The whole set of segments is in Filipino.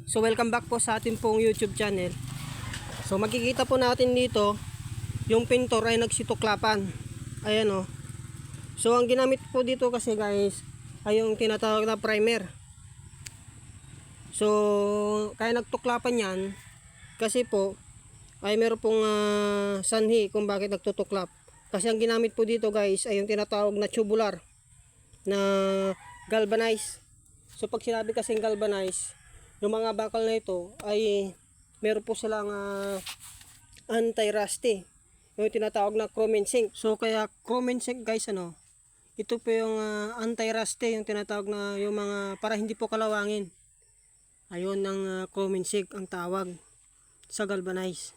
So welcome back po sa ating pong YouTube channel. So makikita po natin dito yung pintor ay nagsituklapan. Ayan o. So ang ginamit po dito kasi guys ay yung tinatawag na primer. So kaya nagtuklapan yan kasi po ay meron pong sanhi kung bakit nagtutuklap. Kasi ang ginamit po dito guys ay yung tinatawag na tubular na galvanize. So pag sinabi kasing galvanize, yung mga bakal na ito ay meron po silang anti-rusty, yung tinatawag na chrome and zinc. So kaya chrome and zinc guys, ito po yung anti-rusty, yung tinatawag na yung mga para hindi po kalawangin. Ayun ang chrome and zinc ang tawag sa galvanize.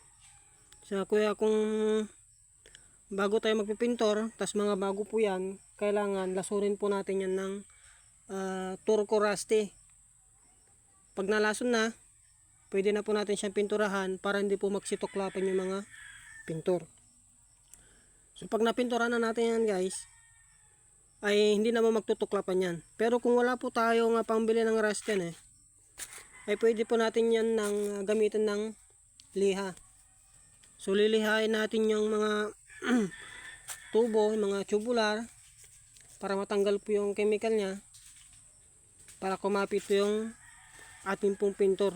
So kuya, kung bago tayo magpipintor, tas mga bago po yan, kailangan lasurin po natin yan ng turco rusty. Pag nalason na, pwede na po natin siyang pinturahan para hindi po magsituklapan yung mga pintor. So pag napinturahan na natin yan guys, ay hindi naman magtutuklapan yan. Pero kung wala po tayo nga pambili ng rust yan ay pwede po natin yan ng gamitin ng liha. So lilihain natin yung mga tubo, yung mga tubular para matanggal po yung chemical niya, para kumapit po yung ating pong pintor.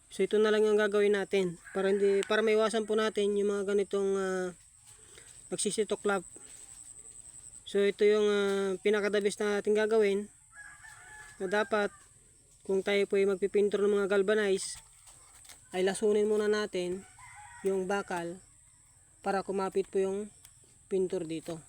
So ito na lang yung gagawin natin para maiwasan po natin yung mga ganitong nagsisituklap. So ito yung pinakadabis na natin gagawin, na dapat kung tayo po ay magpipintor ng mga galvanize ay lasunin muna natin yung bakal para kumapit po yung pintor dito.